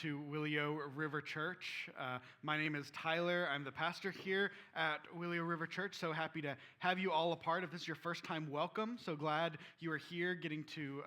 to Willio River Church. My name is Tyler. I'm the pastor here at Willio River Church. So happy to have you all a part. If this is your first time, welcome. So glad you are here getting to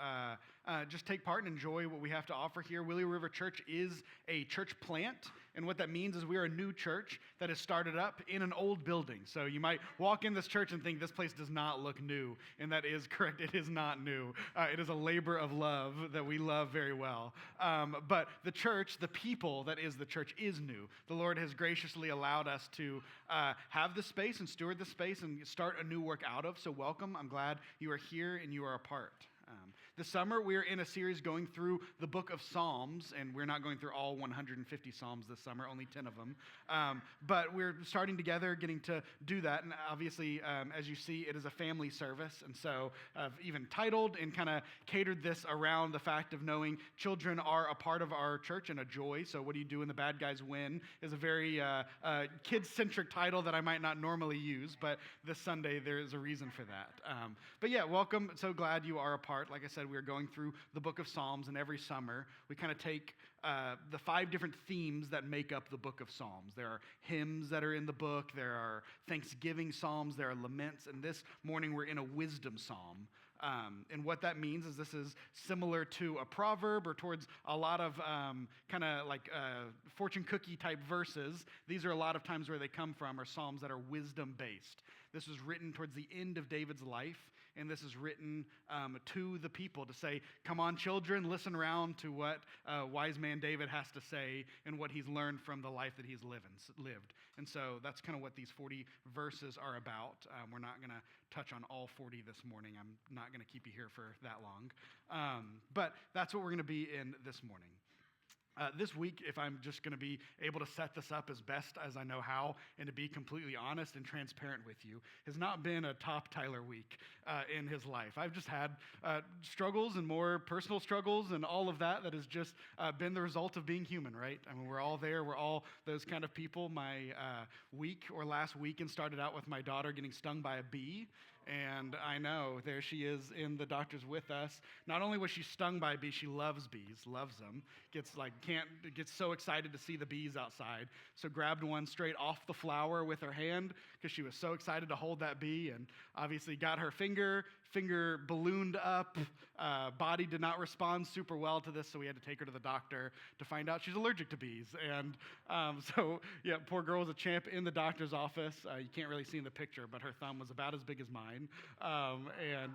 just take part and enjoy what we have to offer here. Willio River Church is a church plant. And what that means is we are a new church that has started up in an old building. So you might walk in this church and think this place does not look new. And that is correct. It is not new. It is a labor of love that we love very well. But the church, the people that is the church, is new. The Lord has graciously allowed us to have the space and steward the space and start a new work out of. So welcome. I'm glad you are here and you are a part. This summer, we're in a series going through the book of Psalms, and we're not going through all 150 Psalms this summer, only 10 of them. But we're starting together, getting to do that. And obviously, as you see, it is a family service. And so I've even titled and kind of catered this around the fact of knowing children are a part of our church and a joy. So what do you do when the bad guys win is a very kid-centric title that I might not normally use, but this Sunday there is a reason for that. But yeah, welcome. So glad you are a part. Like I said, we're going through the book of Psalms, and every summer we kind of take the 5 different themes that make up the book of Psalms. There are hymns that are in the book, there are thanksgiving psalms, there are laments, and this morning we're in a wisdom psalm. And what that means is this is similar to a proverb or towards a lot of kind of like fortune cookie type verses. These are a lot of times where they come from are psalms that are wisdom based. This was written towards the end of David's life, and this is written to the people to say, come on children, listen around to what wise man David has to say and what he's learned from the life that he's lived. And so that's kind of what these 40 verses are about. We're not going to touch on all 40 this morning. I'm not going to keep you here for that long. But that's what we're going to be in this morning. This week, if I'm just going to be able to set this up as best as I know how and to be completely honest and transparent with you, has not been a top Tyler week in his life. I've just had struggles and more personal struggles and all of that has just been the result of being human, right? I mean, we're all there. We're all those kind of people. My week or last weekend started out with my daughter getting stung by a bee. And I know, there she is in the doctor's with us. Not only was she stung by a bee, she loves bees, loves them. Gets so excited to see the bees outside. So grabbed one straight off the flower with her hand because she was so excited to hold that bee, and obviously got her finger ballooned up. Body did not respond super well to this, so we had to take her to the doctor to find out she's allergic to bees. And so yeah, poor girl was a champ in the doctor's office. You can't really see in the picture, but her thumb was about as big as mine. And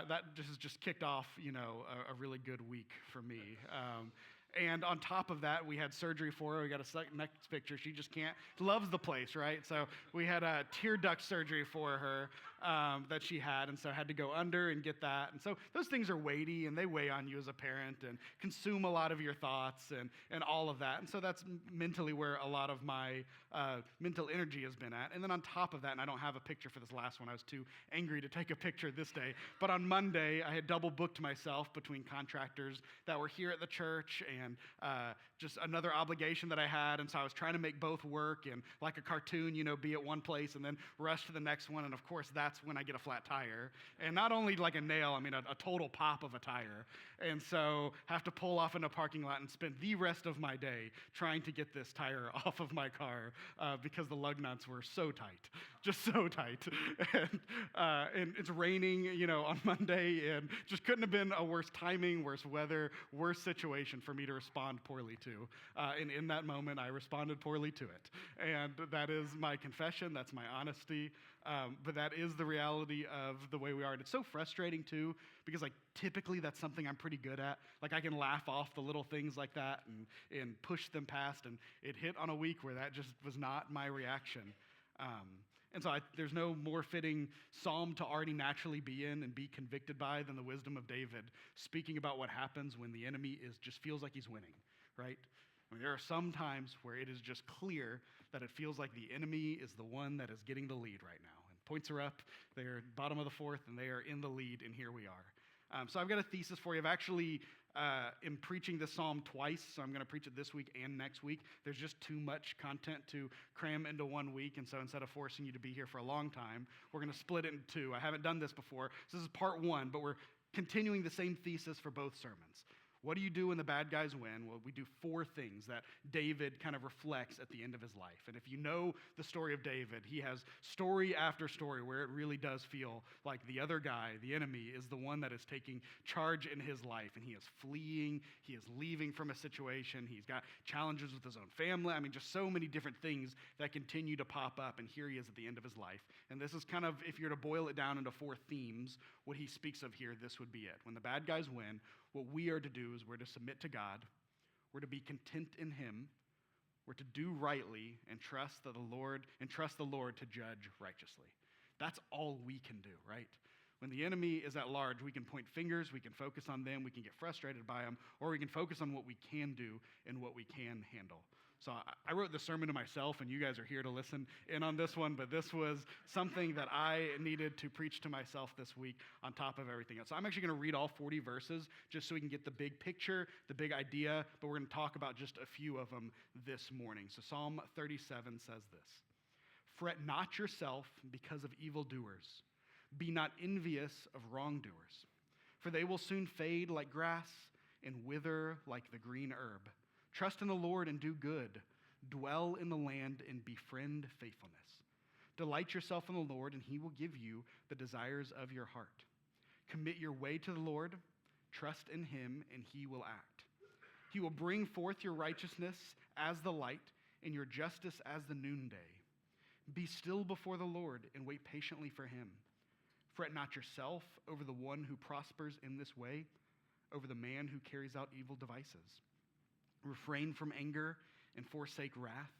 that just kicked off, a really good week for me. And on top of that, we had surgery for her. We got a next picture. She just loves the place, right? So we had a tear duct surgery for her that she had, and so had to go under and get that. And so those things are weighty, and they weigh on you as a parent and consume a lot of your thoughts and all of that. And so that's mentally where a lot of my mental energy has been at. And then on top of that, and I don't have a picture for this last one. I was too angry to take a picture this day. But on Monday, I had double booked myself between contractors that were here at the church and just another obligation that I had. And so I was trying to make both work and like a cartoon, be at one place and then rush to the next one. And of course, that's when I get a flat tire. And not only like a nail, I mean a total pop of a tire. And so have to pull off in a parking lot and spend the rest of my day trying to get this tire off of my car because the lug nuts were so tight, just so tight. And it's raining, on Monday, and just couldn't have been a worse timing, worse weather, worse situation for me to respond poorly to. And in that moment, I responded poorly to it. And that is my confession. That's my honesty. But that is the reality of the way we are. And it's so frustrating, too, because, typically that's something I'm pretty good at. I can laugh off the little things like that and push them past. And it hit on a week where that just was not my reaction. And so there's no more fitting psalm to already naturally be in and be convicted by than the wisdom of David, speaking about what happens when the enemy just feels like he's winning, right? I mean, there are some times where it is just clear that it feels like the enemy is the one that is getting the lead right now. And points are up, they're bottom of the fourth, and they are in the lead, and here we are. So I've got a thesis for you. I've actually am preaching this psalm twice, so I'm going to preach it this week and next week. There's just too much content to cram into 1 week, and so instead of forcing you to be here for a long time, we're going to split it in 2. I haven't done this before, so this is part 1, but we're continuing the same thesis for both sermons. What do you do when the bad guys win? Well, we do 4 things that David kind of reflects at the end of his life. And if you know the story of David, he has story after story where it really does feel like the other guy, the enemy, is the one that is taking charge in his life. And he is fleeing, he is leaving from a situation, he's got challenges with his own family. I mean, just so many different things that continue to pop up. And here he is at the end of his life. And this is kind of, if you're to boil it down into 4 themes, what he speaks of here, this would be it. When the bad guys win, what we are to do is we're to submit to God, we're to be content in him, we're to do rightly and trust the Lord to judge righteously. That's all we can do, right? When the enemy is at large, we can point fingers, we can focus on them, we can get frustrated by them, or we can focus on what we can do and what we can handle. So I wrote the sermon to myself, and you guys are here to listen in on this one, but this was something that I needed to preach to myself this week on top of everything else. So I'm actually going to read all 40 verses just so we can get the big picture, the big idea, but we're going to talk about just a few of them this morning. So Psalm 37 says this: "Fret not yourself because of evildoers. Be not envious of wrongdoers, for they will soon fade like grass and wither like the green herb. Trust in the Lord and do good. Dwell in the land and befriend faithfulness. Delight yourself in the Lord, and he will give you the desires of your heart. Commit your way to the Lord. Trust in him, and he will act. He will bring forth your righteousness as the light and your justice as the noonday. Be still before the Lord and wait patiently for him. Fret not yourself over the one who prospers in this way, over the man who carries out evil devices. Refrain from anger and forsake wrath.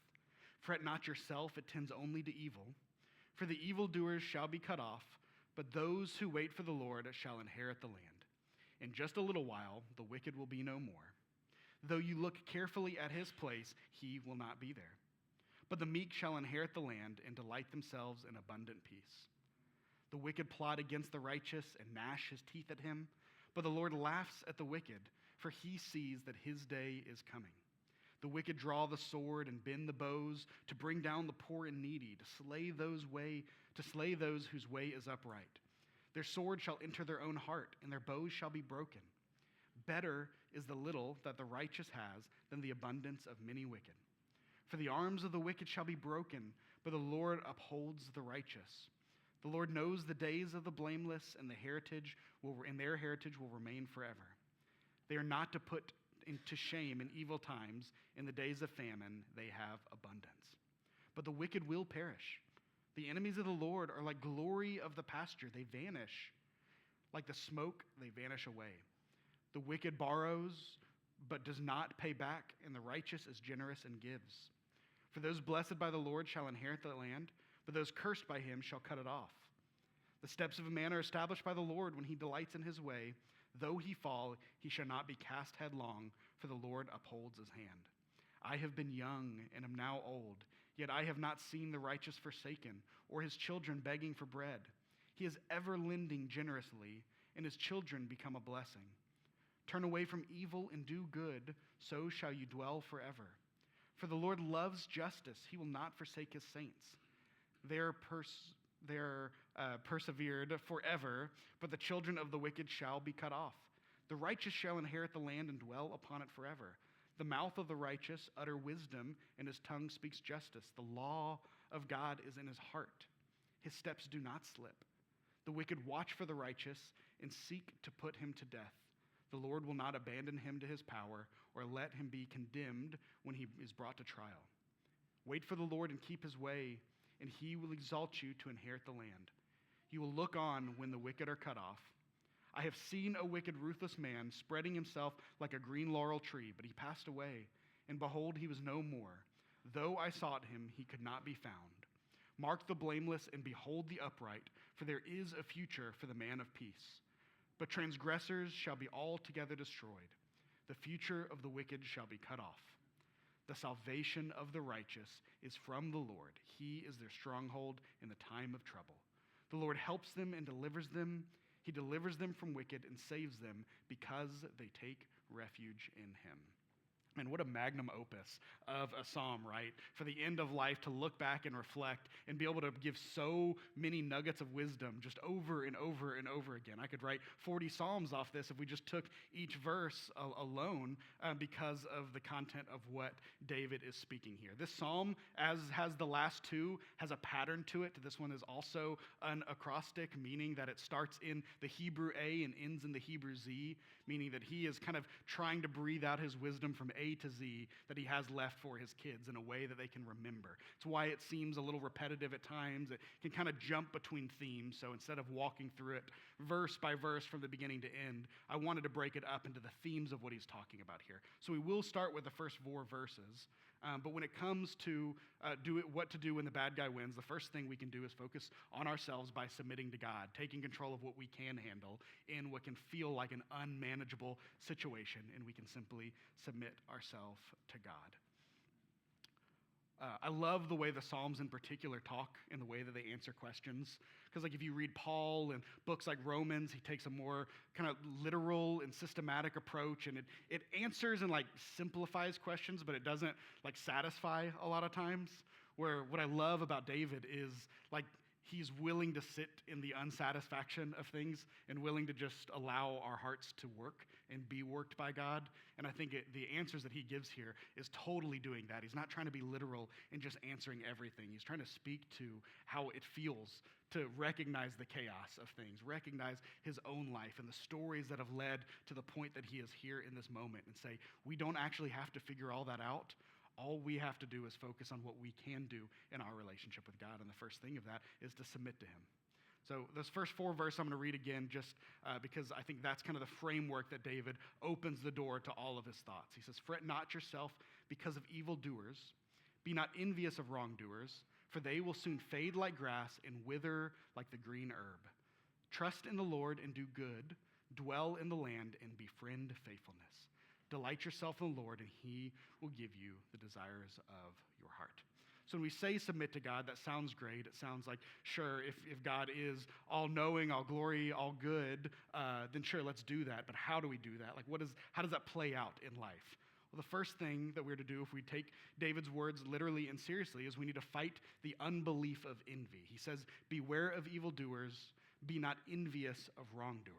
Fret not yourself, it tends only to evil. For the evildoers shall be cut off, but those who wait for the Lord shall inherit the land. In just a little while, the wicked will be no more. Though you look carefully at his place, he will not be there. But the meek shall inherit the land and delight themselves in abundant peace. The wicked plot against the righteous and gnash his teeth at him, but the Lord laughs at the wicked, for he sees that his day is coming. The wicked draw the sword and bend the bows to bring down the poor and needy, to slay those whose way is upright. Their sword shall enter their own heart, and their bows shall be broken. Better is the little that the righteous has than the abundance of many wicked. For the arms of the wicked shall be broken, but the Lord upholds the righteous. The Lord knows the days of the blameless, and their heritage will remain forever. They are not to put into shame in evil times. In the days of famine, they have abundance. But the wicked will perish. The enemies of the Lord are like glory of the pasture. They vanish. Like the smoke, they vanish away. The wicked borrows, but does not pay back, and the righteous is generous and gives. For those blessed by the Lord shall inherit the land, but those cursed by him shall cut it off. The steps of a man are established by the Lord when he delights in his way. Though he fall, he shall not be cast headlong, for the Lord upholds his hand. I have been young and am now old, yet I have not seen the righteous forsaken, or his children begging for bread. He is ever lending generously, and his children become a blessing. Turn away from evil and do good, so shall you dwell forever. For the Lord loves justice, he will not forsake his saints. They are persevered forever, but the children of the wicked shall be cut off. The righteous shall inherit the land and dwell upon it forever. The mouth of the righteous utter wisdom, and his tongue speaks justice. The law of God is in his heart. His steps do not slip. The wicked watch for the righteous and seek to put him to death. The Lord will not abandon him to his power, or let him be condemned when he is brought to trial. Wait for the Lord and keep his way, and he will exalt you to inherit the land. You will look on when the wicked are cut off. I have seen a wicked, ruthless man spreading himself like a green laurel tree, but he passed away, and behold, he was no more. Though I sought him, he could not be found. Mark the blameless and behold the upright, for there is a future for the man of peace. But transgressors shall be altogether destroyed. The future of the wicked shall be cut off. The salvation of the righteous is from the Lord. He is their stronghold in the time of trouble. The Lord helps them and delivers them. He delivers them from wicked and saves them because they take refuge in him. And what a magnum opus of a psalm, right? For the end of life to look back and reflect and be able to give so many nuggets of wisdom just over and over and over again. I could write 40 psalms off this if we just took each verse alone because of the content of what David is speaking here. This psalm, as has the last two, has a pattern to it. This one is also an acrostic, meaning that it starts in the Hebrew A and ends in the Hebrew Z, meaning that he is kind of trying to breathe out his wisdom from A to Z that he has left for his kids in a way that they can remember. It's why it seems a little repetitive at times. It can kind of jump between themes. So instead of walking through it verse by verse from the beginning to end, I wanted to break it up into the themes of what he's talking about here. So we will start with the first 4 verses. But when it comes to what to do when the bad guy wins, the first thing we can do is focus on ourselves by submitting to God, taking control of what we can handle in what can feel like an unmanageable situation, and we can simply submit ourselves to God. I love the way the Psalms in particular talk and the way that they answer questions. Because like if you read Paul and books like Romans, he takes a more kind of literal and systematic approach, and it answers and like simplifies questions, but it doesn't like satisfy a lot of times. Where what I love about David is like he's willing to sit in the unsatisfaction of things and willing to just allow our hearts to work and be worked by God. And I think the answers that he gives here is totally doing that. He's not trying to be literal and just answering everything. He's trying to speak to how it feels to recognize the chaos of things, recognize his own life and the stories that have led to the point that he is here in this moment, and say, we don't actually have to figure all that out. All we have to do is focus on what we can do in our relationship with God. And the first thing of that is to submit to him. So those first 4 verses I'm going to read again just because I think that's kind of the framework that David opens the door to all of his thoughts. He says, fret not yourself because of evildoers. Be not envious of wrongdoers, for they will soon fade like grass and wither like the green herb. Trust in the Lord and do good. Dwell in the land and befriend faithfulness. Delight yourself in the Lord, and he will give you the desires of your heart. So when we say submit to God, that sounds great. It sounds like, sure, if God is all-knowing, all-glory, all-good, then sure, let's do that. But how do we do that? Like, how does that play out in life? Well, the first thing that we're to do if we take David's words literally and seriously is we need to fight the unbelief of envy. He says, beware of evildoers, be not envious of wrongdoers.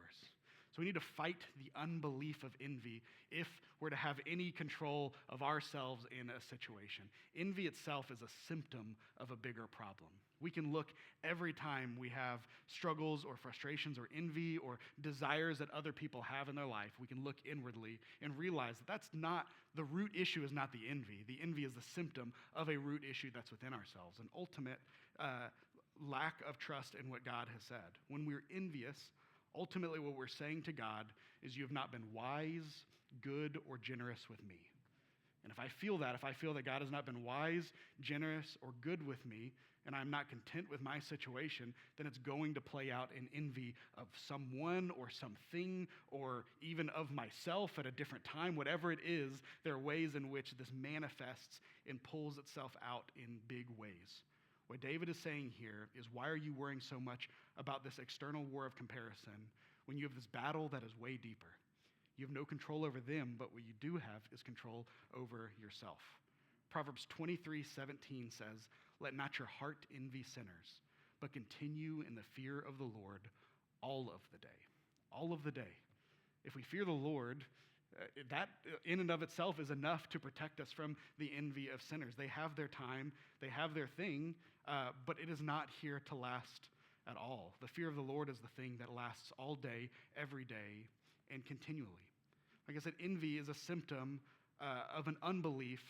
So we need to fight the unbelief of envy if we're to have any control of ourselves in a situation. Envy itself is a symptom of a bigger problem. We can look every time we have struggles or frustrations or envy or desires that other people have in their life, we can look inwardly and realize that that's not, the root issue is not the envy. The envy is the symptom of a root issue that's within ourselves, an ultimate lack of trust in what God has said. When we're envious, ultimately, what we're saying to God is, you have not been wise, good, or generous with me. And if I feel that God has not been wise, generous, or good with me, and I'm not content with my situation, then it's going to play out in envy of someone or something, or even of myself at a different time. Whatever it is, there are ways in which this manifests and pulls itself out in big ways. What David is saying here is, why are you worrying so much about this external war of comparison when you have this battle that is way deeper? You have no control over them, but what you do have is control over yourself. Proverbs 23:17 says, let not your heart envy sinners, but continue in the fear of the Lord all of the day. All of the day. If we fear the Lord, that in and of itself is enough to protect us from the envy of sinners. They have their time, they have their thing, but it is not here to last at all. The fear of the Lord is the thing that lasts all day, every day, and continually. Like I said, envy is a symptom of an unbelief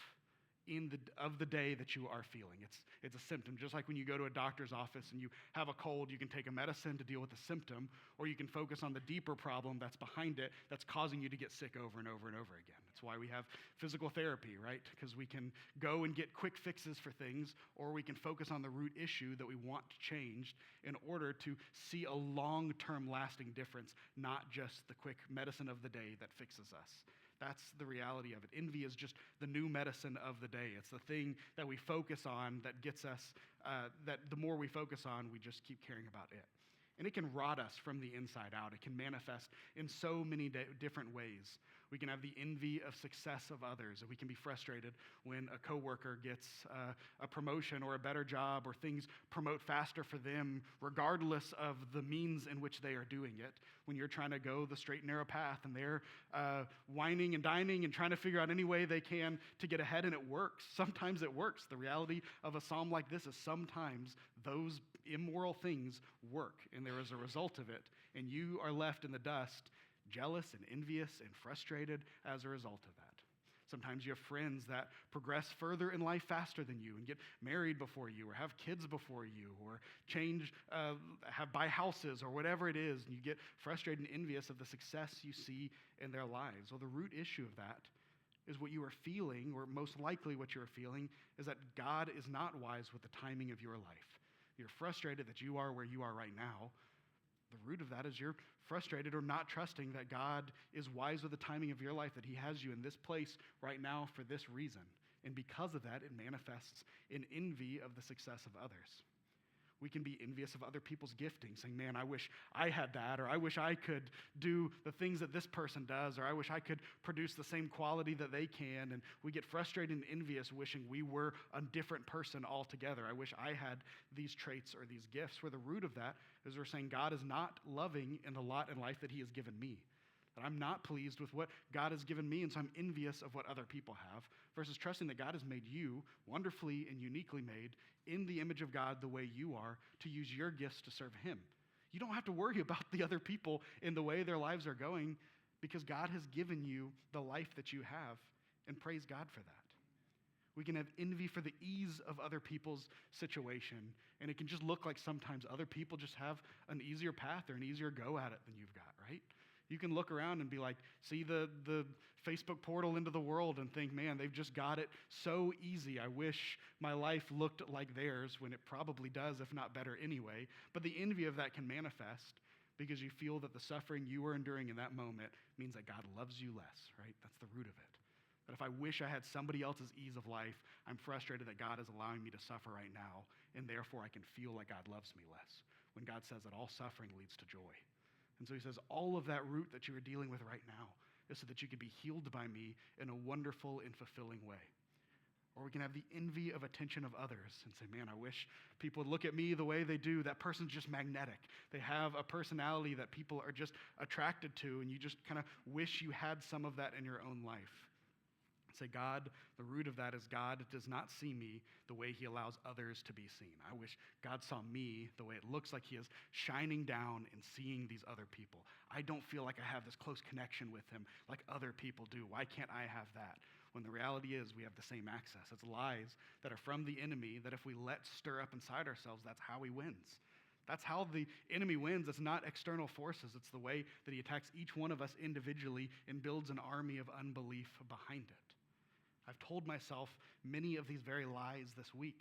of the day that you are feeling. It's a symptom. Just like when you go to a doctor's office and you have a cold, you can take a medicine to deal with the symptom, or you can focus on the deeper problem that's behind it that's causing you to get sick over and over and over again. That's why we have physical therapy, right? Because we can go and get quick fixes for things, or we can focus on the root issue that we want changed in order to see a long-term lasting difference, not just the quick medicine of the day that fixes us. That's the reality of it. Envy is just the new medicine of the day. It's the thing that we focus on that gets us, that the more we focus on, we just keep caring about it. And it can rot us from the inside out. It can manifest in so many different ways, We can have the envy of success of others, and we can be frustrated when a coworker gets a promotion or a better job, or things promote faster for them, regardless of the means in which they are doing it. When you're trying to go the straight and narrow path, and they're whining and dining and trying to figure out any way they can to get ahead, and it works. Sometimes it works. The reality of a psalm like this is sometimes those immoral things work, and there is a result of it, and you are left in the dust, jealous and envious and frustrated as a result of that. Sometimes you have friends that progress further in life faster than you and get married before you, or have kids before you, or buy houses, or whatever it is, and you get frustrated and envious of the success you see in their lives. Well, the root issue of that is what you are feeling, or most likely what you are feeling, is that God is not wise with the timing of your life. You're frustrated that you are where you are right now. The root of that is you're frustrated or not trusting that God is wise with the timing of your life, that he has you in this place right now for this reason. And because of that, it manifests in envy of the success of others. We can be envious of other people's gifting, saying, man, I wish I had that, or I wish I could do the things that this person does, or I wish I could produce the same quality that they can. And we get frustrated and envious, wishing we were a different person altogether. I wish I had these traits or these gifts, where the root of that is we're saying God is not loving in the lot in life that he has given me. That I'm not pleased with what God has given me, and so I'm envious of what other people have, versus trusting that God has made you wonderfully and uniquely made in the image of God the way you are, to use your gifts to serve him. You don't have to worry about the other people in the way their lives are going, because God has given you the life that you have, and praise God for that. We can have envy for the ease of other people's situation, and it can just look like sometimes other people just have an easier path or an easier go at it than you've got, right? You can look around and be like, see the Facebook portal into the world and think, man, they've just got it so easy. I wish my life looked like theirs, when it probably does, if not better anyway. But the envy of that can manifest because you feel that the suffering you are enduring in that moment means that God loves you less, right? That's the root of it. But if I wish I had somebody else's ease of life, I'm frustrated that God is allowing me to suffer right now, and therefore I can feel like God loves me less, when God says that all suffering leads to joy. And so he says, all of that root that you are dealing with right now is so that you could be healed by me in a wonderful and fulfilling way. Or we can have the envy of attention of others and say, man, I wish people would look at me the way they do. That person's just magnetic. They have a personality that people are just attracted to, and you just kind of wish you had some of that in your own life. Say, God, the root of that is God does not see me the way he allows others to be seen. I wish God saw me the way it looks like he is shining down and seeing these other people. I don't feel like I have this close connection with him like other people do. Why can't I have that? When the reality is we have the same access. It's lies that are from the enemy that if we let stir up inside ourselves, that's how he wins. That's how the enemy wins. It's not external forces. It's the way that he attacks each one of us individually and builds an army of unbelief behind it. I've told myself many of these very lies this week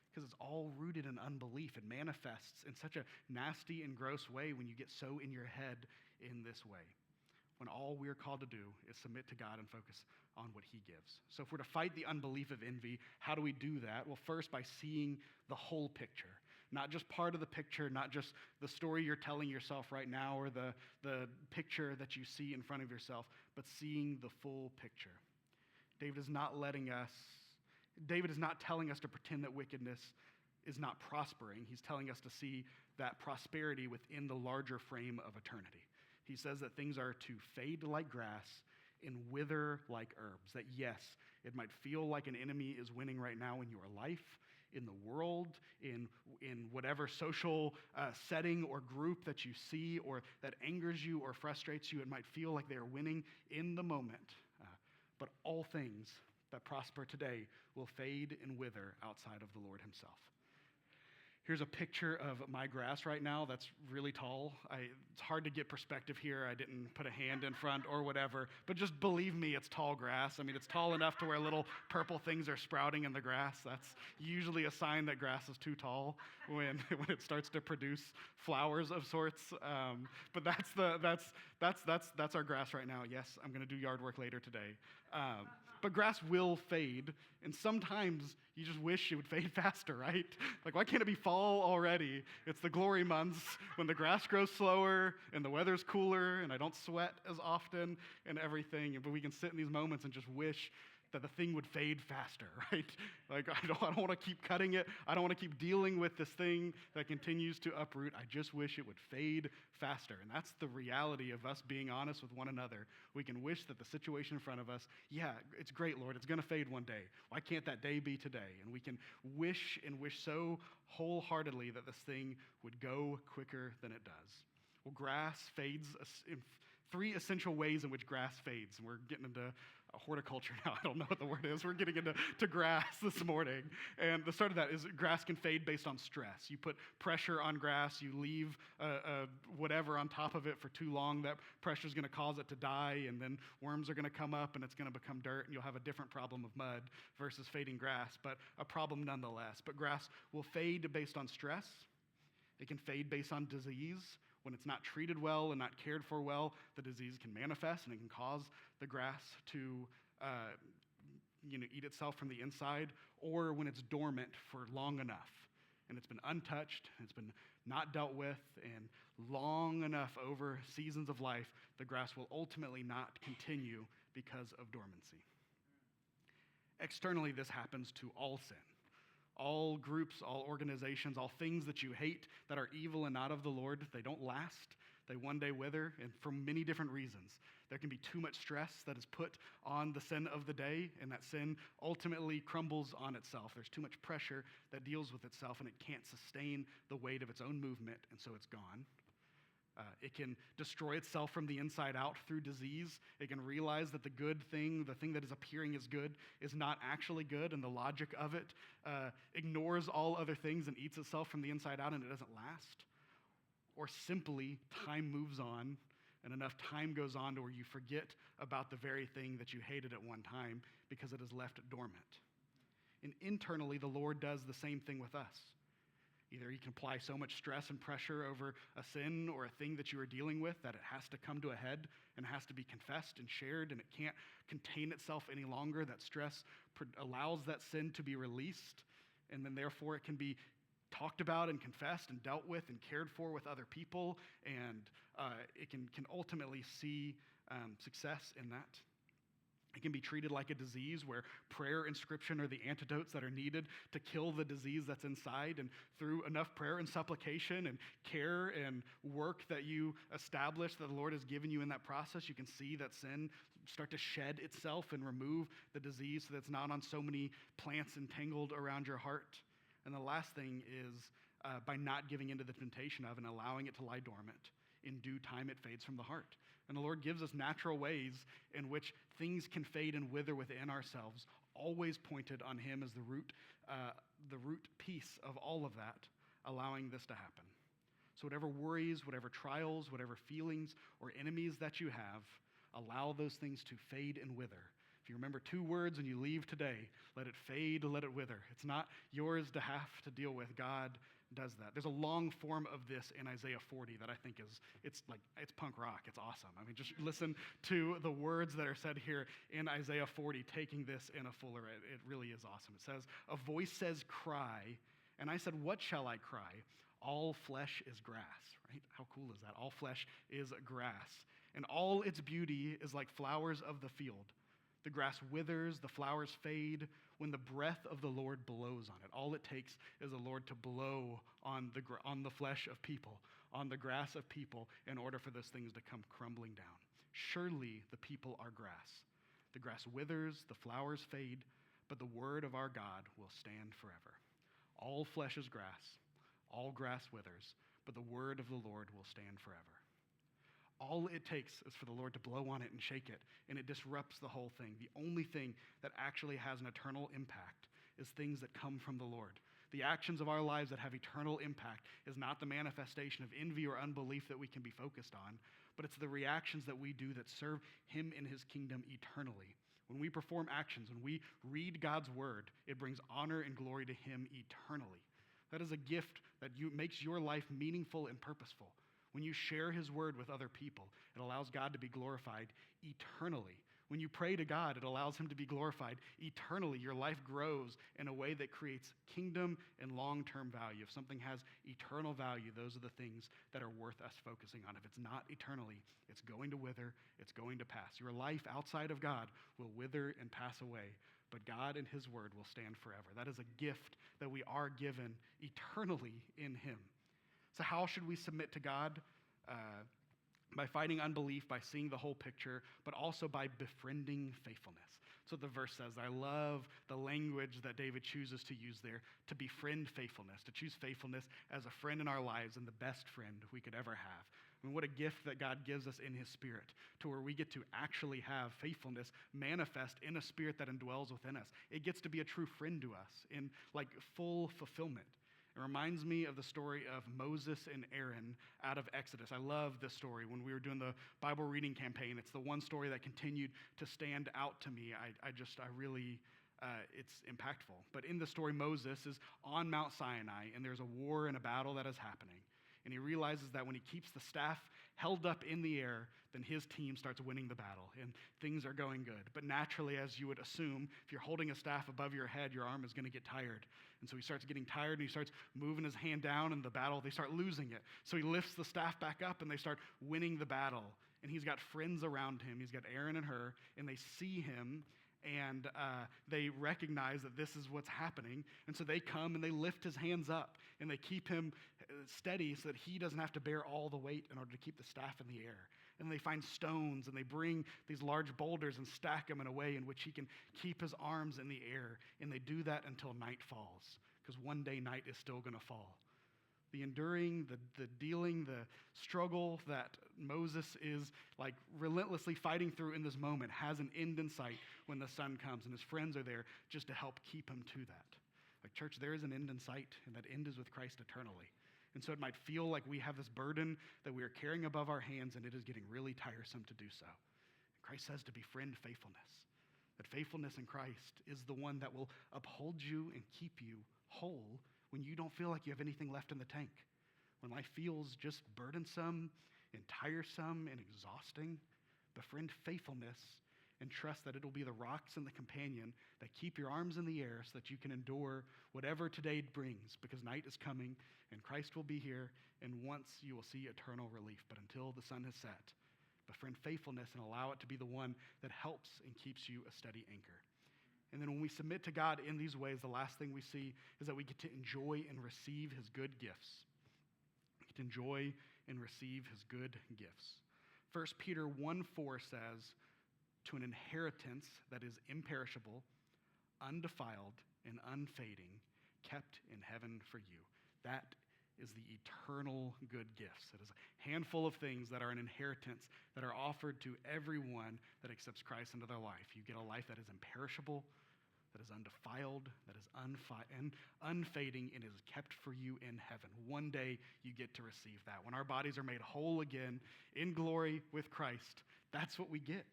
because it's all rooted in unbelief. It manifests in such a nasty and gross way when you get so in your head in this way, when all we're called to do is submit to God and focus on what he gives. So if we're to fight the unbelief of envy, how do we do that? Well, first, by seeing the whole picture. Not just part of the picture, not just the story you're telling yourself right now, or the picture that you see in front of yourself, but seeing the full picture. David is not telling us to pretend that wickedness is not prospering. He's telling us to see that prosperity within the larger frame of eternity. He says that things are to fade like grass and wither like herbs. That yes, it might feel like an enemy is winning right now in your life, in the world, in whatever social setting or group that you see, or that angers you or frustrates you. It might feel like they are winning in the moment. But all things that prosper today will fade and wither outside of the Lord himself. Here's a picture of my grass right now that's really tall. It's hard to get perspective here. I didn't put a hand in front or whatever, but just believe me, it's tall grass. I mean, it's tall enough to where little purple things are sprouting in the grass. That's usually a sign that grass is too tall when it starts to produce flowers of sorts. But that's our grass right now. Yes, I'm going to do yard work later today. But grass will fade, and sometimes you just wish it would fade faster, right? Like, why can't it be fall already? It's the glory months when the grass grows slower and the weather's cooler and I don't sweat as often and everything. But we can sit in these moments and just wish that the thing would fade faster, right? Like, I don't want to keep cutting it. I don't want to keep dealing with this thing that continues to uproot. I just wish it would fade faster. And that's the reality of us being honest with one another. We can wish that the situation in front of us, yeah, it's great, Lord, it's going to fade one day. Why can't that day be today? And we can wish and wish so wholeheartedly that this thing would go quicker than it does. Well, grass fades in three essential ways in which grass fades. And we're getting into horticulture now. I don't know what the word is. We're getting into grass this morning. And the start of that is grass can fade based on stress. You put pressure on grass, you leave whatever on top of it for too long, that pressure is going to cause it to die, and then worms are going to come up and it's going to become dirt, and you'll have a different problem of mud versus fading grass, but a problem nonetheless. But grass will fade based on stress. It can fade based on disease. When it's not treated well and not cared for well, the disease can manifest and it can cause the grass to eat itself from the inside, or when it's dormant for long enough and it's been untouched, and it's been not dealt with, and long enough over seasons of life, the grass will ultimately not continue because of dormancy. Externally, this happens to all sin. All groups, all organizations, all things that you hate that are evil and not of the Lord, they don't last. They one day wither, and for many different reasons. There can be too much stress that is put on the sin of the day, and that sin ultimately crumbles on itself. There's too much pressure that deals with itself, and it can't sustain the weight of its own movement, and so it's gone. It can destroy itself from the inside out through disease. It can realize that the good thing, the thing that is appearing as good, is not actually good, and the logic of it ignores all other things and eats itself from the inside out, and it doesn't last. Or simply, time moves on, and enough time goes on to where you forget about the very thing that you hated at one time because it is left dormant. And internally, the Lord does the same thing with us. Either he can apply so much stress and pressure over a sin or a thing that you are dealing with that it has to come to a head and has to be confessed and shared, and it can't contain itself any longer. That stress allows that sin to be released, and then therefore it can be talked about and confessed and dealt with and cared for with other people, and it can ultimately see success in that. It can be treated like a disease where prayer and scripture are the antidotes that are needed to kill the disease that's inside. And through enough prayer and supplication and care and work that you establish that the Lord has given you in that process, you can see that sin start to shed itself and remove the disease so that it's not on so many plants entangled around your heart. And the last thing is by not giving into the temptation of and allowing it to lie dormant. In due time, it fades from the heart. And the Lord gives us natural ways in which things can fade and wither within ourselves, always pointed on Him as the root piece of all of that, allowing this to happen. So whatever worries, whatever trials, whatever feelings or enemies that you have, allow those things to fade and wither. If you remember 2 words and you leave today, let it fade, let it wither. It's not yours to have to deal with. God does that. There's a long form of this in Isaiah 40 that I think it's punk rock. It's awesome. I mean, just listen to the words that are said here in Isaiah 40, taking this in a fuller, it really is awesome. It says, "A voice says, cry, and I said, what shall I cry? All flesh is grass," right? How cool is that? All flesh is grass, and all its beauty is like flowers of the field. The grass withers, the flowers fade when the breath of the Lord blows on it. All it takes is the Lord to blow on the flesh of people, on the grass of people, in order for those things to come crumbling down. Surely the people are grass. The grass withers, the flowers fade, but the word of our God will stand forever. All flesh is grass, all grass withers, but the word of the Lord will stand forever. All it takes is for the Lord to blow on it and shake it, and it disrupts the whole thing. The only thing that actually has an eternal impact is things that come from the Lord. The actions of our lives that have eternal impact is not the manifestation of envy or unbelief that we can be focused on, but it's the reactions that we do that serve Him in His kingdom eternally. When we perform actions, when we read God's word, it brings honor and glory to Him eternally. That is a gift that makes your life meaningful and purposeful. When you share His word with other people, it allows God to be glorified eternally. When you pray to God, it allows him to be glorified eternally. Your life grows in a way that creates kingdom and long-term value. If something has eternal value, those are the things that are worth us focusing on. If it's not eternally, it's going to wither, it's going to pass. Your life outside of God will wither and pass away, but God and his word will stand forever. That is a gift that we are given eternally in him. So how should we submit to God? By fighting unbelief, by seeing the whole picture, but also by befriending faithfulness. So the verse says, I love the language that David chooses to use there, to befriend faithfulness, to choose faithfulness as a friend in our lives and the best friend we could ever have. I mean, what a gift that God gives us in his spirit, to where we get to actually have faithfulness manifest in a spirit that indwells within us. It gets to be a true friend to us in like full fulfillment. It reminds me of the story of Moses and Aaron out of Exodus. I love this story. When we were doing the Bible reading campaign, it's the one story that continued to stand out to me. It's impactful. But in the story, Moses is on Mount Sinai, and there's a war and a battle that is happening. And he realizes that when he keeps the staff held up in the air, then his team starts winning the battle, and things are going good. But naturally, as you would assume, if you're holding a staff above your head, your arm is going to get tired. And so he starts getting tired, and he starts moving his hand down in the battle. They start losing it. So he lifts the staff back up, and they start winning the battle. And he's got friends around him. He's got Aaron and Hur, and they see him, and they recognize that this is what's happening. And so they come, and they lift his hands up, and they keep him steady so that he doesn't have to bear all the weight in order to keep the staff in the air. And they find stones, and they bring these large boulders and stack them in a way in which he can keep his arms in the air. And they do that until night falls, because one day night is still going to fall. The enduring, the dealing, the struggle that Moses is like relentlessly fighting through in this moment has an end in sight when the sun comes, and his friends are there just to help keep him to that. Like, church, there is an end in sight, and that end is with Christ eternally. And so it might feel like we have this burden that we are carrying above our hands, and it is getting really tiresome to do so. Christ says to befriend faithfulness, that faithfulness in Christ is the one that will uphold you and keep you whole when you don't feel like you have anything left in the tank. When life feels just burdensome and tiresome and exhausting, befriend faithfulness and trust that it'll be the rocks and the companion that keep your arms in the air so that you can endure whatever today brings, because night is coming and Christ will be here, and once you will see eternal relief. But until the sun has set, befriend faithfulness and allow it to be the one that helps and keeps you a steady anchor. And then when we submit to God in these ways, the last thing we see is that we get to enjoy and receive his good gifts. We get to enjoy and receive his good gifts. 1 Peter 1:4 says, to an inheritance that is imperishable, undefiled, and unfading, kept in heaven for you. That is the eternal good gifts. It is a handful of things that are an inheritance that are offered to everyone that accepts Christ into their life. You get a life that is imperishable, that is undefiled, that is unfading, and is kept for you in heaven. One day you get to receive that. When our bodies are made whole again in glory with Christ, that's what we get.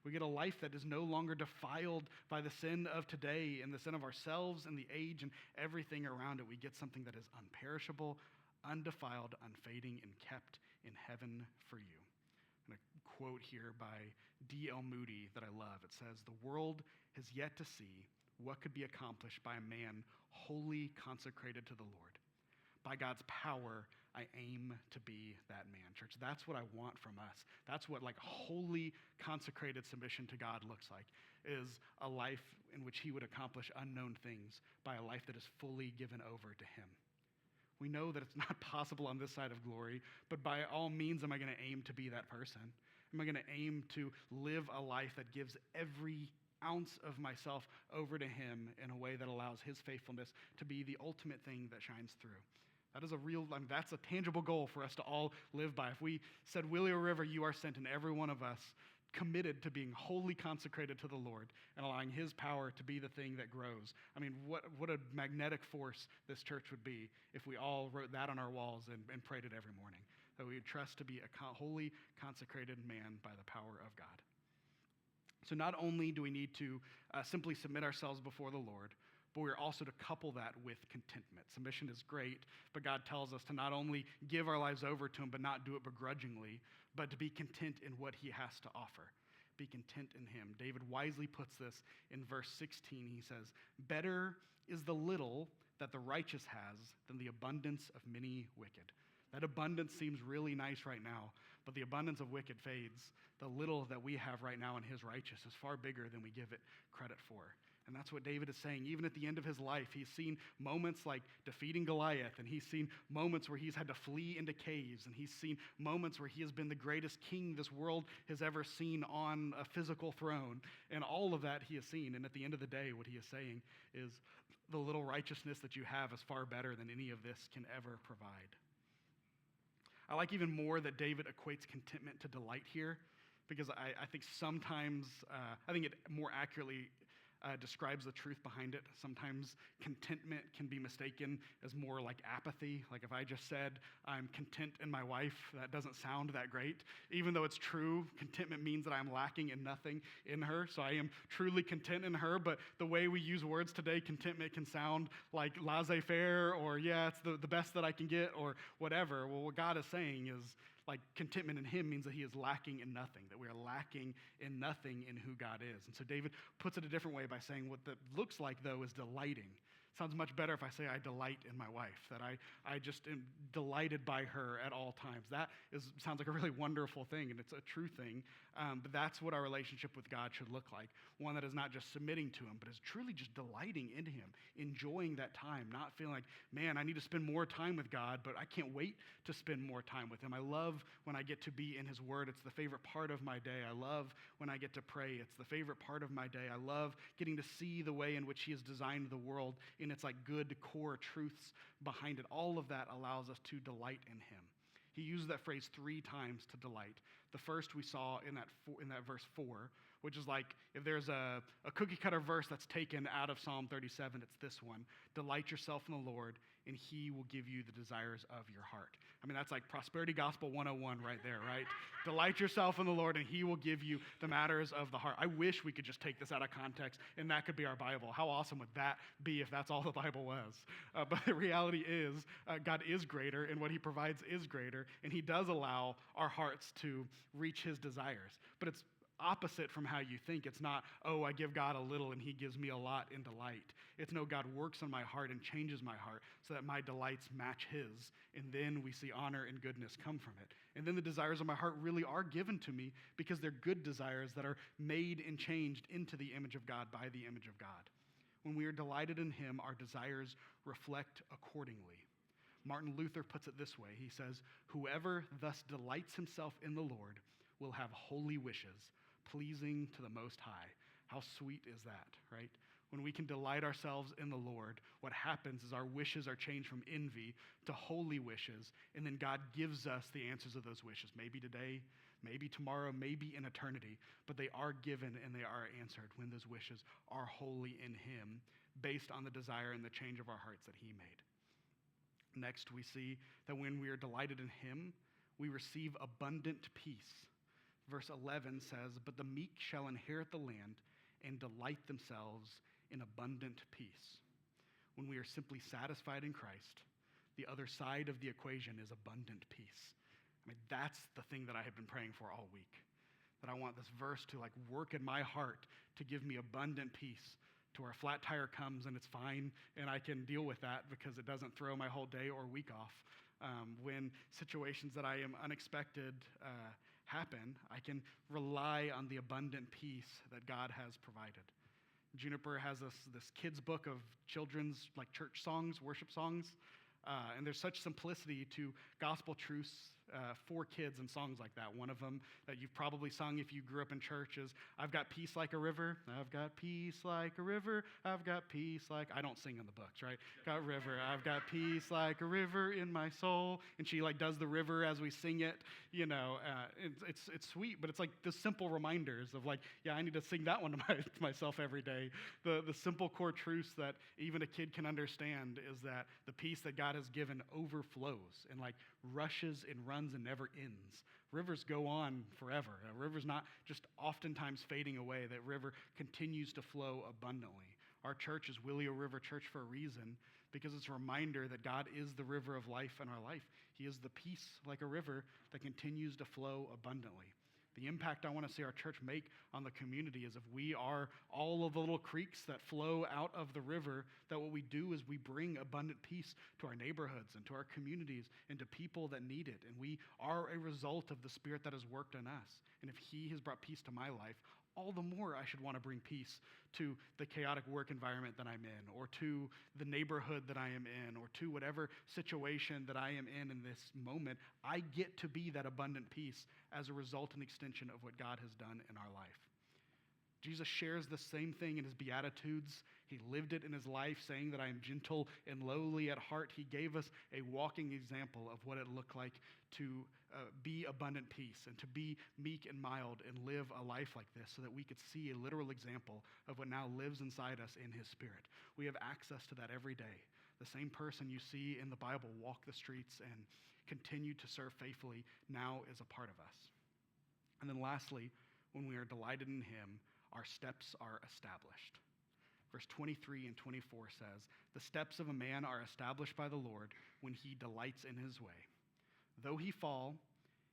We get a life that is no longer defiled by the sin of today and the sin of ourselves and the age and everything around it. We get something that is unperishable, undefiled, unfading, and kept in heaven for you. And a quote here by D.L. Moody that I love. It says, the world has yet to see what could be accomplished by a man wholly consecrated to the Lord. By God's power, I aim to be that man. Church, that's what I want from us. That's what like wholly consecrated submission to God looks like, is a life in which he would accomplish unknown things by a life that is fully given over to him. We know that it's not possible on this side of glory, but by all means am I going to aim to be that person? Am I going to aim to live a life that gives every ounce of myself over to him in a way that allows his faithfulness to be the ultimate thing that shines through? That is that's a tangible goal for us to all live by. If we said, Willio River, you are sent, and every one of us committed to being wholly consecrated to the Lord and allowing his power to be the thing that grows. I mean, what a magnetic force this church would be if we all wrote that on our walls and prayed it every morning, that we would trust to be a wholly consecrated man by the power of God. So not only do we need to simply submit ourselves before the Lord, but we're also to couple that with contentment. Submission is great, but God tells us to not only give our lives over to him, but not do it begrudgingly, but to be content in what he has to offer. be content in him. David wisely puts this in verse 16. He says, "Better is the little that the righteous has than the abundance of many wicked." That abundance seems really nice right now, but the abundance of wicked fades. The little that we have right now in his righteous is far bigger than we give it credit for. And that's what David is saying. Even at the end of his life, he's seen moments like defeating Goliath, and he's seen moments where he's had to flee into caves, and he's seen moments where he has been the greatest king this world has ever seen on a physical throne. And all of that he has seen. And at the end of the day, what he is saying is the little righteousness that you have is far better than any of this can ever provide. I like even more that David equates contentment to delight here, because I think sometimes, I think it more accurately describes the truth behind it. Sometimes contentment can be mistaken as more like apathy. Like if I just said, I'm content in my wife, that doesn't sound that great. Even though it's true, contentment means that I'm lacking in nothing in her. So I am truly content in her, but the way we use words today, contentment can sound like laissez-faire, or yeah, it's the best that I can get, or whatever. Well, what God is saying is, like, contentment in him means that he is lacking in nothing, that we are lacking in nothing in who God is. And so David puts it a different way by saying what that looks like, though, is delighting. Sounds much better if I say I delight in my wife, that I just am delighted by her at all times. Sounds like a really wonderful thing, and it's a true thing. But that's what our relationship with God should look like. One that is not just submitting to him, but is truly just delighting in him, enjoying that time, not feeling like, man, I need to spend more time with God, but I can't wait to spend more time with him. I love when I get to be in his word. It's the favorite part of my day. I love when I get to pray. It's the favorite part of my day. I love getting to see the way in which he has designed the world, and it's like good core truths behind it. All of that allows us to delight in him. He uses that phrase 3 times to delight. The first we saw in that verse 4, which is like, if there's a cookie cutter verse that's taken out of Psalm 37, it's this one: delight yourself in the Lord, and he will give you the desires of your heart. I mean, that's like prosperity gospel 101 right there, right? Delight yourself in the Lord, and he will give you the matters of the heart. I wish we could just take this out of context, and that could be our Bible. How awesome would that be if that's all the Bible was? But the reality is, God is greater, and what he provides is greater, and he does allow our hearts to reach his desires. But it's opposite from how you think. It's not, oh, I give God a little and he gives me a lot in delight. It's no, God works on my heart and changes my heart so that my delights match his, and then we see honor and goodness come from it. And then the desires of my heart really are given to me because they're good desires that are made and changed into the image of God by the image of God. When we are delighted in him, our desires reflect accordingly. Martin Luther puts it this way. He says, "Whoever thus delights himself in the Lord will have holy wishes, pleasing to the Most High." How sweet is that, right? When we can delight ourselves in the Lord, what happens is our wishes are changed from envy to holy wishes, and then God gives us the answers of those wishes. Maybe today, maybe tomorrow, maybe in eternity, but they are given and they are answered when those wishes are holy in him, based on the desire and the change of our hearts that he made. Next, we see that when we are delighted in him, we receive abundant peace. Verse 11 says, "But the meek shall inherit the land and delight themselves in abundant peace." When we are simply satisfied in Christ, the other side of the equation is abundant peace. I mean, that's the thing that I have been praying for all week. That I want this verse to work in my heart to give me abundant peace, to where a flat tire comes and it's fine and I can deal with that because it doesn't throw my whole day or week off. When situations that I am unexpected happen, I can rely on the abundant peace that God has provided. Juniper has this kids book of children's church songs, worship songs, and there's such simplicity to gospel truths for kids and songs like that. One of them that you've probably sung if you grew up in church is, "I've got peace like a river, I've got peace like a river, I've got peace like..." I don't sing in the books, right? Got river, I've got peace like a river in my soul. And she does the river as we sing it. It's sweet, but it's the simple reminders of I need to sing that one to myself every day. The simple core truths that even a kid can understand is that the peace that God has given overflows and rushes and runs and never ends. Rivers go on forever. A river's not just oftentimes fading away. That river continues to flow abundantly. Our church is Willio River Church for a reason, because it's a reminder that God is the river of life in our life. He is the peace like a river that continues to flow abundantly. The impact I want to see our church make on the community is if we are all of the little creeks that flow out of the river, that what we do is we bring abundant peace to our neighborhoods and to our communities and to people that need it. And we are a result of the Spirit that has worked in us. And if He has brought peace to my life, all the more I should want to bring peace to the chaotic work environment that I'm in, or to the neighborhood that I am in, or to whatever situation that I am in this moment. I get to be that abundant peace as a result and extension of what God has done in our life. Jesus shares the same thing in his Beatitudes. He lived it in his life, saying that I am gentle and lowly at heart. He gave us a walking example of what it looked like to be abundant peace and to be meek and mild and live a life like this, so that we could see a literal example of what now lives inside us in his Spirit. We have access to that every day. The same person you see in the Bible walk the streets and continue to serve faithfully now is a part of us. And then lastly, when we are delighted in him, our steps are established. Verse 23 and 24 says, "The steps of a man are established by the Lord when he delights in his way. Though he fall,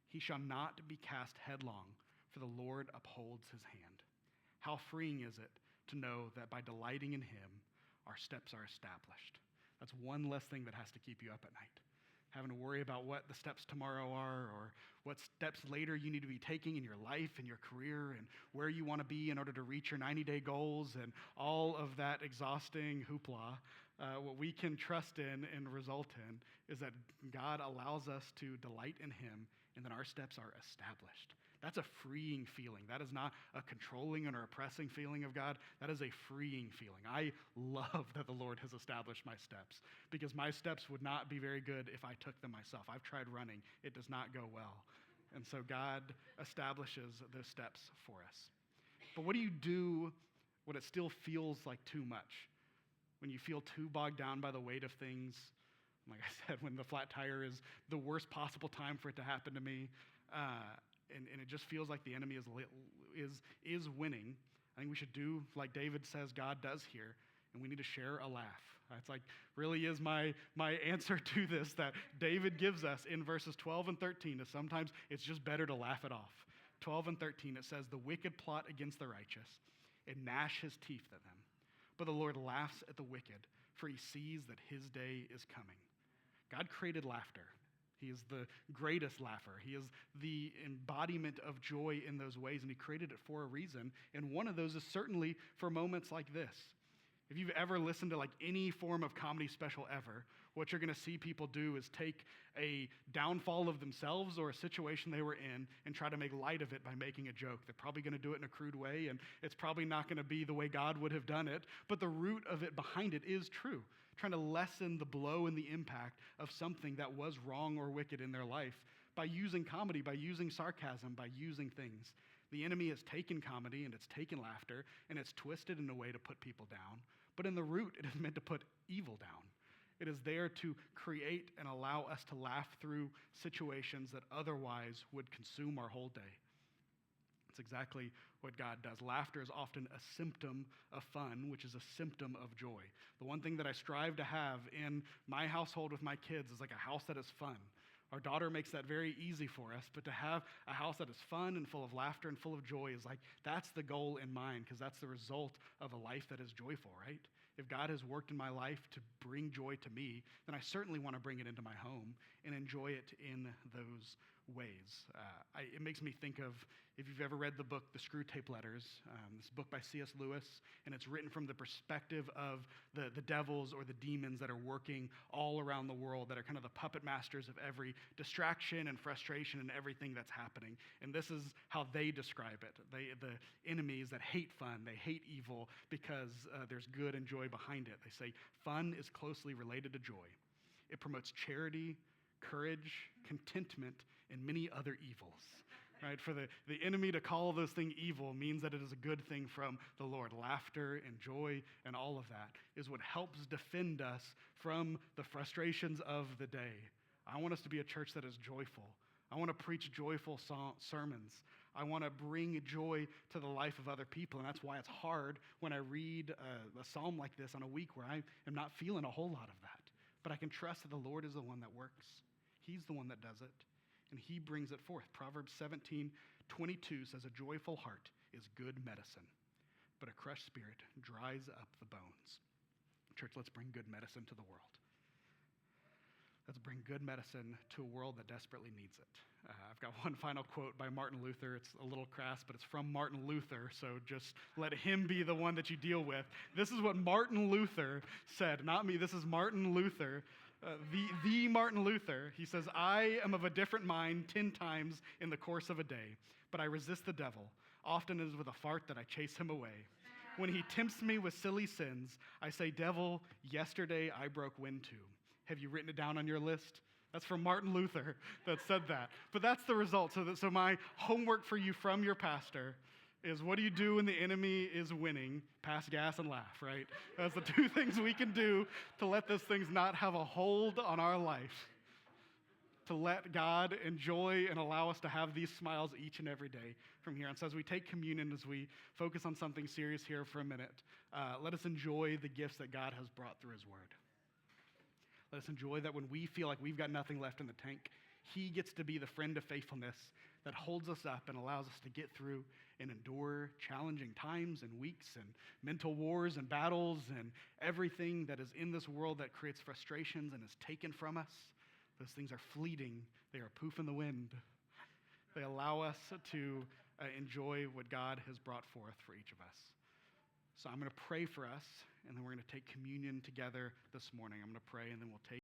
he shall not be cast headlong, for the Lord upholds his hand." How freeing is it to know that by delighting in him, our steps are established. That's one less thing that has to keep you up at night. Having to worry about what the steps tomorrow are, or what steps later you need to be taking in your life and your career, and where you want to be in order to reach your 90-day goals, and all of that exhausting hoopla. What we can trust in and result in is that God allows us to delight in him, and then our steps are established. That's a freeing feeling. That is not a controlling or oppressing feeling of God. That is a freeing feeling. I love that the Lord has established my steps, because my steps would not be very good if I took them myself. I've tried running. It does not go well. And so God establishes those steps for us. But what do you do when it still feels like too much? When you feel too bogged down by the weight of things? Like I said, when the flat tire is the worst possible time for it to happen to me, and it just feels like the enemy is winning. I think we should do like David says God does here, and we need to share a laugh. That's like really is my answer to this that David gives us in verses 12 and 13. Is sometimes it's just better to laugh it off. 12 and 13, it says, "The wicked plot against the righteous and gnash his teeth at them. But the Lord laughs at the wicked, for he sees that his day is coming." God created laughter. He is the greatest laugher. He is the embodiment of joy in those ways, and he created it for a reason. And one of those is certainly for moments like this. If you've ever listened to like any form of comedy special ever, what you're going to see people do is take a downfall of themselves or a situation they were in and try to make light of it by making a joke. They're probably going to do it in a crude way, and it's probably not going to be the way God would have done it, but the root of it behind it is true, trying to lessen the blow and the impact of something that was wrong or wicked in their life by using comedy, by using sarcasm, by using things. The enemy has taken comedy and it's taken laughter and it's twisted in a way to put people down, but in the root, it is meant to put evil down. It is there to create and allow us to laugh through situations that otherwise would consume our whole day. It's exactly what God does. Laughter is often a symptom of fun, which is a symptom of joy. The one thing that I strive to have in my household with my kids is like a house that is fun. Our daughter makes that very easy for us, but to have a house that is fun and full of laughter and full of joy is like, that's the goal in mind, because that's the result of a life that is joyful, right? If God has worked in my life to bring joy to me, then I certainly want to bring it into my home and enjoy it in those ways. It makes me think of, if you've ever read the book, The Screwtape Letters, this book by C.S. Lewis, and it's written from the perspective of the devils or the demons that are working all around the world, that are kind of the puppet masters of every distraction and frustration and everything that's happening. And this is how they describe it. The enemies that hate fun, they hate evil because there's good and joy behind it. They say fun is closely related to joy. It promotes charity, courage, contentment, and many other evils. Right? For the enemy to call those things evil means that it is a good thing from the Lord. Laughter and joy and all of that is what helps defend us from the frustrations of the day. I want us to be a church that is joyful. I want to preach joyful sermons. I want to bring joy to the life of other people, and that's why it's hard when I read a psalm like this on a week where I am not feeling a whole lot of that. But I can trust that the Lord is the one that works. He's the one that does it, and he brings it forth. Proverbs 22 says, a joyful heart is good medicine, but a crushed spirit dries up the bones. Church, let's bring good medicine to the world. Let's bring good medicine to a world that desperately needs it. I've got one final quote by Martin Luther. It's a little crass, but it's from Martin Luther, so just let him be the one that you deal with. This is what Martin Luther said, not me. This is Martin Luther, the Martin Luther. He says, I am of a different mind 10 times in the course of a day, but I resist the devil. Often it is with a fart that I chase him away. When he tempts me with silly sins, I say, devil, yesterday I broke wind too. Have you written it down on your list? That's from Martin Luther that said that. But that's the result. So my homework for you from your pastor is, what do you do when the enemy is winning? Pass gas and laugh, right? That's the two things we can do to let those things not have a hold on our life. To let God enjoy and allow us to have these smiles each and every day from here on. So as we take communion, as we focus on something serious here for a minute, let us enjoy the gifts that God has brought through his word. Let us enjoy that when we feel like we've got nothing left in the tank, he gets to be the friend of faithfulness that holds us up and allows us to get through and endure challenging times and weeks and mental wars and battles and everything that is in this world that creates frustrations and is taken from us. Those things are fleeting. They are poof in the wind. They allow us to enjoy what God has brought forth for each of us. So I'm going to pray for us, and then we're going to take communion together this morning. I'm going to pray, and then we'll take